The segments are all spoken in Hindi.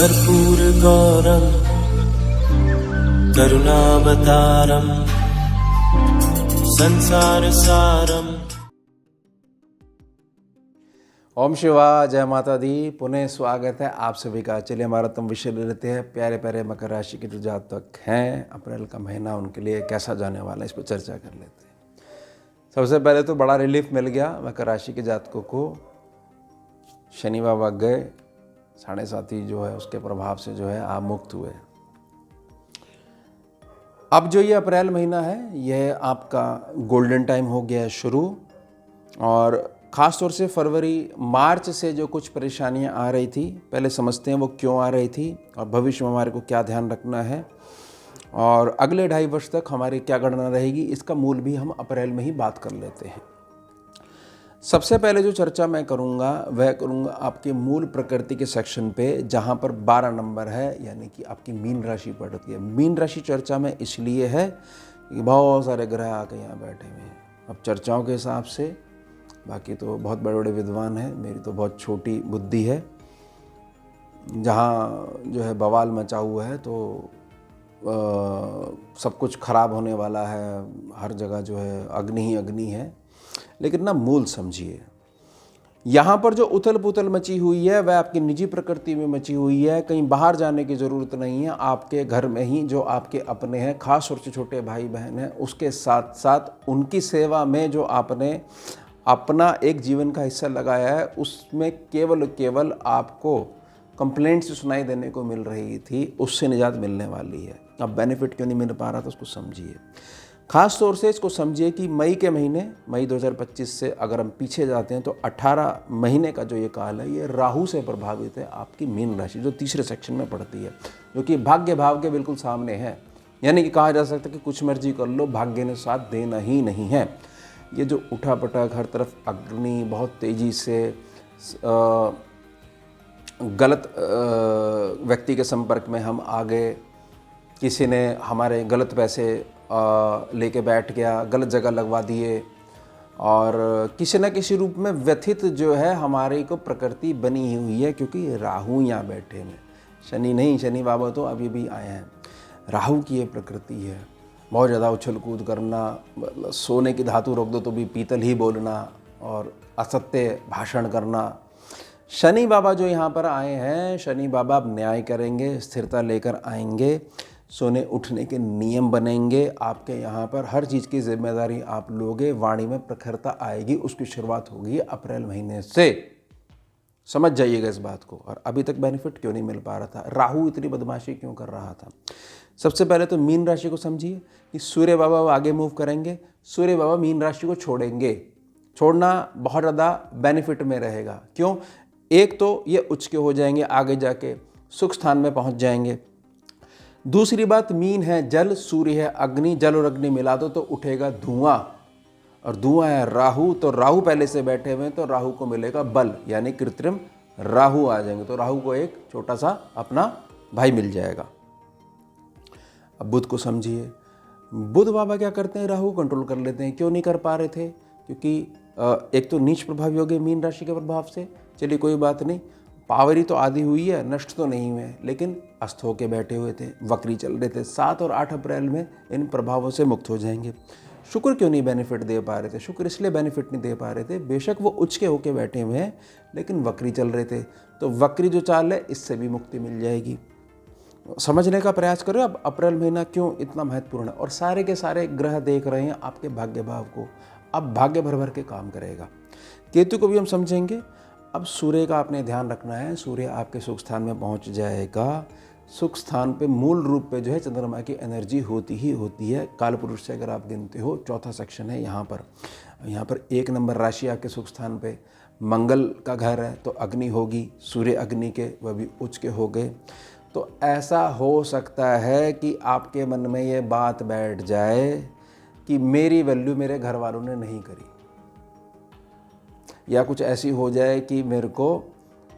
कर्पूरगौरं करुणावतारं संसारसारम्। ओम शिवा, जय माता दी। पुनः स्वागत है आप सभी का। चलिए हमारा तुम विषय ले लेते हैं। प्यारे प्यारे मकर राशि के जो जातक हैं, अप्रैल का महीना उनके लिए कैसा जाने वाला है, इस पर चर्चा कर लेते हैं। सबसे पहले तो बड़ा रिलीफ मिल गया मकर राशि के जातकों को। शनि बाबा गए, 7.5 जो है उसके प्रभाव से जो है आप मुक्त हुए। अब जो ये अप्रैल महीना है, यह आपका गोल्डन टाइम हो गया है शुरू। और ख़ास तौर से फरवरी मार्च से जो कुछ परेशानियां आ रही थी, पहले समझते हैं वो क्यों आ रही थी और भविष्य में हमारे को क्या ध्यान रखना है और अगले 2.5 वर्ष तक हमारी क्या गणना रहेगी, इसका मूल भी हम अप्रैल में ही बात कर लेते हैं। सबसे पहले जो चर्चा मैं करूंगा वह करूंगा आपके मूल प्रकृति के सेक्शन पे, जहां पर 12 नंबर है, यानी कि आपकी मीन राशि पड़ती है। मीन राशि चर्चा में इसलिए है कि बहुत सारे ग्रह आके यहाँ बैठे हुए हैं। अब चर्चाओं के हिसाब से बाकी तो बहुत बड़े बड़े विद्वान हैं, मेरी तो बहुत छोटी बुद्धि है। जहाँ जो है बवाल मचा हुआ है तो सब कुछ खराब होने वाला है, हर जगह जो है अग्नि ही अग्नि है। लेकिन ना मूल समझिए, यहाँ पर जो उथल पुथल मची हुई है वह आपकी निजी प्रकृति में मची हुई है। कहीं बाहर जाने की ज़रूरत नहीं है। आपके घर में ही जो आपके अपने हैं, खास तौर से छोटे भाई बहन हैं, उसके साथ साथ उनकी सेवा में जो आपने अपना एक जीवन का हिस्सा लगाया है, उसमें केवल आपको कंप्लेंट्स सुनाई देने को मिल रही थी, उससे निजात मिलने वाली है। अब बेनिफिट क्यों नहीं मिल पा रहा था, उसको समझिए। खास तौर से इसको समझिए कि मई 2025 से अगर हम पीछे जाते हैं तो 18 महीने का जो ये काल है, ये राहु से प्रभावित है। आपकी मीन राशि जो तीसरे सेक्शन में पड़ती है, जो कि भाग्य भाव के बिल्कुल सामने है। यानी कि कहा जा सकता है कि कुछ मर्जी कर लो, भाग्य ने साथ देना ही नहीं है। ये जो उठा पटक, हर तरफ अग्नि, बहुत तेज़ी से गलत व्यक्ति के संपर्क में हम आ गए, किसी ने हमारे गलत पैसे लेके बैठ गया, गलत जगह लगवा दिए, और किसी न किसी रूप में व्यथित जो है हमारी को प्रकृति बनी हुई है, क्योंकि राहु यहाँ बैठे हैं। शनि नहीं, शनि बाबा तो अभी भी आए हैं। राहु की ये प्रकृति है। बहुत ज़्यादा उछल कूद करना, सोने की धातु रोक दो तो भी पीतल ही बोलना, और असत्य भाषण करना। शनि बाबा जो यहाँ पर आए हैं, शनि बाबा अब न्याय करेंगे, स्थिरता लेकर आएंगे, सोने उठने के नियम बनेंगे। आपके यहाँ पर हर चीज़ की जिम्मेदारी आप लोगे, वाणी में प्रखरता आएगी। उसकी शुरुआत होगी अप्रैल महीने से। समझ जाइएगा इस बात को। और अभी तक बेनिफिट क्यों नहीं मिल पा रहा था, राहु इतनी बदमाशी क्यों कर रहा था। सबसे पहले तो मीन राशि को समझिए कि सूर्य बाबा आगे मूव करेंगे, सूर्य बाबा मीन राशि को छोड़ेंगे। छोड़ना बहुत ज़्यादा बेनिफिट में रहेगा। क्यों? एक तो ये उच्च के हो जाएंगे, आगे जाके सुख स्थान में पहुंच जाएंगे। दूसरी बात, मीन है जल, सूर्य है अग्नि, जल और अग्नि मिला दो तो उठेगा धुआं, और धुआं है राहु। तो राहु पहले से बैठे हुए हैं, तो राहु को मिलेगा बल, यानी कृत्रिम राहु आ जाएंगे। तो राहु को एक छोटा सा अपना भाई मिल जाएगा। अब बुध को समझिए। बुध बाबा क्या करते हैं, राहु कंट्रोल कर लेते हैं। क्यों नहीं कर पा रहे थे? क्योंकि एक तो नीच प्रभाव हो गए मीन राशि के प्रभाव से। चलिए कोई बात नहीं, पावरी तो आधी हुई है, नष्ट तो नहीं हुए, लेकिन अस्त होके बैठे हुए थे, वक्री चल रहे थे। 7 और 8 अप्रैल में इन प्रभावों से मुक्त हो जाएंगे। शुक्र क्यों नहीं बेनिफिट दे पा रहे थे? शुक्र इसलिए बेनिफिट नहीं दे पा रहे थे, बेशक वो उच्च के होके बैठे हुए हैं, लेकिन वक्री चल रहे थे। तो वक्री जो चाल है, इससे भी मुक्ति मिल जाएगी। समझने का प्रयास करो अब अप्रैल महीना क्यों इतना महत्वपूर्ण है। और सारे के सारे ग्रह देख रहे हैं आपके भाग्य भाव को। अब भाग्य भर भर के काम करेगा। केतु को भी हम समझेंगे। अब सूर्य का आपने ध्यान रखना है। सूर्य आपके सुख स्थान में पहुंच जाएगा। सुख स्थान पे मूल रूप पे जो है चंद्रमा की एनर्जी होती ही होती है। काल पुरुष से अगर आप गिनते हो, चौथा सेक्शन है यहाँ पर 1 नंबर राशि आपके सुख स्थान पे मंगल का घर है, तो अग्नि होगी। सूर्य अग्नि के, वह भी उच्च के हो गए। तो ऐसा हो सकता है कि आपके मन में ये बात बैठ जाए कि मेरी वैल्यू मेरे घर वालों ने नहीं करी, या कुछ ऐसी हो जाए कि मेरे को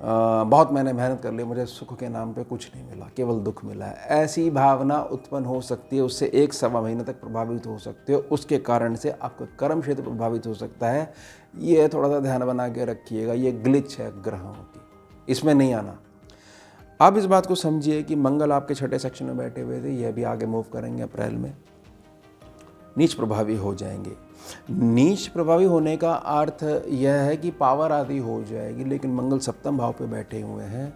बहुत मैंने मेहनत कर ली, मुझे सुख के नाम पे कुछ नहीं मिला, केवल दुख मिला है। ऐसी भावना उत्पन्न हो सकती है। उससे 1-1.25 महीने तक प्रभावित हो सकते हो। उसके कारण से आपका कर्म क्षेत्र प्रभावित हो सकता है। ये थोड़ा सा ध्यान बना के रखिएगा। ये ग्लिच है ग्रहों की, इसमें नहीं आना। आप इस बात को समझिए कि मंगल आपके छठे सेक्शन में बैठे हुए थे, यह भी आगे मूव करेंगे अप्रैल में, नीच प्रभावी हो जाएंगे। नीच प्रभावी होने का अर्थ यह है कि पावर आदि हो जाएगी, लेकिन मंगल सप्तम भाव पे बैठे हुए हैं,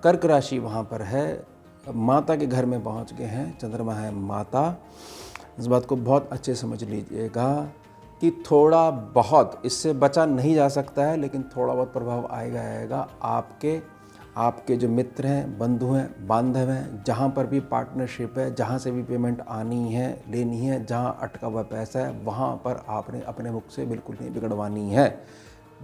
कर्क राशि वहाँ पर है, माता के घर में पहुँच गए हैं, चंद्रमा है माता। इस बात को बहुत अच्छे समझ लीजिएगा कि थोड़ा बहुत इससे बचा नहीं जा सकता है, लेकिन थोड़ा बहुत प्रभाव आएगा। आपके जो मित्र हैं, बंधु हैं, बांधव हैं, जहाँ पर भी पार्टनरशिप है, जहाँ से भी पेमेंट आनी है, लेनी है, जहाँ अटका हुआ पैसा है, वहाँ पर आपने अपने मुख से बिल्कुल नहीं बिगड़वानी है।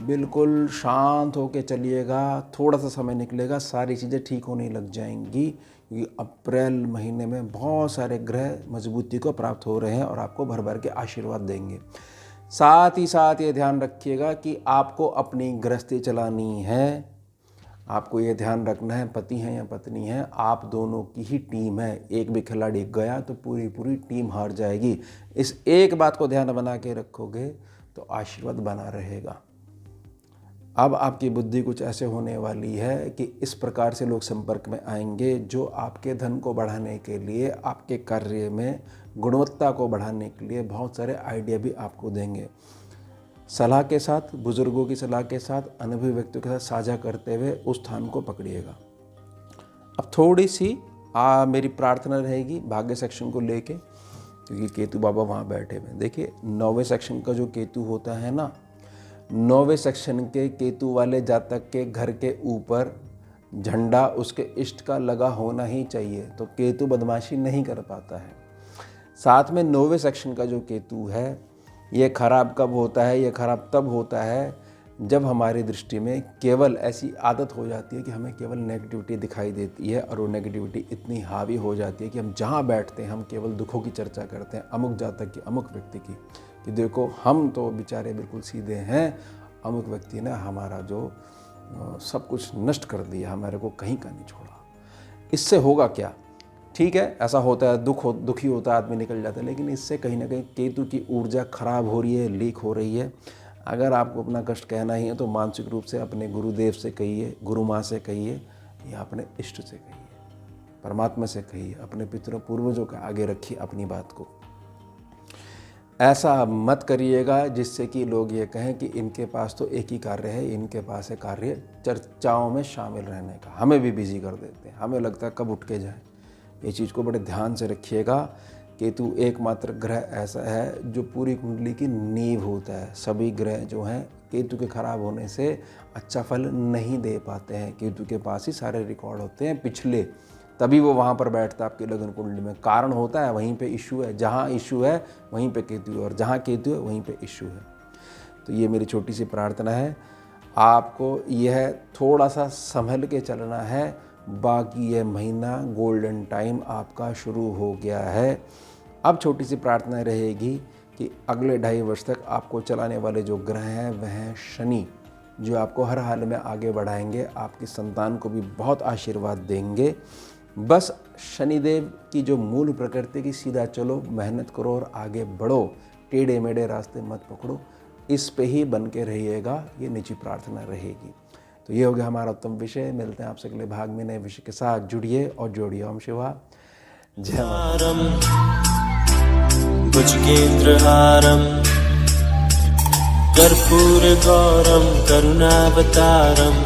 बिल्कुल शांत होकर चलिएगा, थोड़ा सा समय निकलेगा, सारी चीज़ें ठीक होने लग जाएंगी, क्योंकि अप्रैल महीने में बहुत सारे ग्रह मजबूती को प्राप्त हो रहे हैं और आपको भर भर के आशीर्वाद देंगे। साथ ही साथ ये ध्यान रखिएगा कि आपको अपनी गृहस्थी चलानी है। आपको ये ध्यान रखना है, पति हैं या पत्नी हैं, आप दोनों की ही टीम है। एक भी खिलाड़ी गया तो पूरी टीम हार जाएगी। इस एक बात को ध्यान बना के रखोगे तो आशीर्वाद बना रहेगा। अब आपकी बुद्धि कुछ ऐसे होने वाली है कि इस प्रकार से लोग संपर्क में आएंगे जो आपके धन को बढ़ाने के लिए, आपके कार्य में गुणवत्ता को बढ़ाने के लिए बहुत सारे आइडिया भी आपको देंगे। सलाह के साथ, बुजुर्गों की सलाह के साथ, अनुभवी व्यक्तियों के साथ साझा करते हुए उस स्थान को पकड़िएगा। अब थोड़ी सी मेरी प्रार्थना रहेगी भाग्य सेक्शन को लेके, क्योंकि केतु बाबा वहाँ बैठे हुए। देखिए 9वें सेक्शन का जो केतु होता है ना, 9वें सेक्शन के केतु वाले जातक के घर के ऊपर झंडा उसके इष्ट का लगा होना ही चाहिए, तो केतु बदमाशी नहीं कर पाता है। साथ में 9वें सेक्शन का जो केतु है, ये खराब कब होता है? ये खराब तब होता है जब हमारी दृष्टि में केवल ऐसी आदत हो जाती है कि हमें केवल नेगेटिविटी दिखाई देती है, और वो नेगेटिविटी इतनी हावी हो जाती है कि हम जहाँ बैठते हैं हम केवल दुखों की चर्चा करते हैं, अमुक जातक की, अमुक व्यक्ति की, कि देखो हम तो बेचारे बिल्कुल सीधे हैं, अमुक व्यक्ति ने हमारा जो सब कुछ नष्ट कर दिया, हमारे को कहीं का नहीं छोड़ा। इससे होगा क्या? ठीक है, ऐसा होता है, दुखी होता है आदमी, निकल जाता है, लेकिन इससे कहीं ना कहीं केतु की ऊर्जा खराब हो रही है, लीक हो रही है। अगर आपको अपना कष्ट कहना ही है तो मानसिक रूप से अपने गुरुदेव से कहिए, गुरु माँ से कहिए, या अपने इष्ट से कहिए, परमात्मा से कहिए, अपने पितरों पूर्वजों के आगे रखिए अपनी बात को। ऐसा मत करिएगा जिससे कि लोग ये कहें कि इनके पास तो एक ही कार्य है, इनके पास है कार्य चर्चाओं में शामिल रहने का, हमें भी बिजी कर देते हैं, हमें लगता है कब उठ के जाए। ये चीज़ को बड़े ध्यान से रखिएगा। केतु एकमात्र ग्रह ऐसा है जो पूरी कुंडली की नींव होता है। सभी ग्रह जो हैं केतु के खराब होने से अच्छा फल नहीं दे पाते हैं। केतु के पास ही सारे रिकॉर्ड होते हैं पिछले, तभी वो वहाँ पर बैठता है आपकी लगन कुंडली में। कारण होता है वहीं पे इशू है, जहाँ इशू है वहीं पे केतु है, और जहाँ केतु है वहीं पे इशू है। तो ये मेरी छोटी सी प्रार्थना है, आपको यह थोड़ा सा संभल के चलना है। बाकी यह महीना गोल्डन टाइम आपका शुरू हो गया है। अब छोटी सी प्रार्थना रहेगी कि अगले 2.5 वर्ष तक आपको चलाने वाले जो ग्रह हैं वह हैं शनि, जो आपको हर हाल में आगे बढ़ाएंगे, आपकी संतान को भी बहुत आशीर्वाद देंगे। बस शनिदेव की जो मूल प्रकृति की सीधा चलो, मेहनत करो और आगे बढ़ो, टेढ़े मेढ़े रास्ते मत पकड़ो, इस पे ही बन के रहिएगा। ये निजी प्रार्थना रहेगी। तो ये हो गया हमारा उत्तम विषय। मिलते हैं आपसे अगले भाग में नए विषय के साथ। जुड़िए और जोड़िए। ओम शिवा जय भुजगेन्द्रहारं कर्पूरगौरं करुणावतारं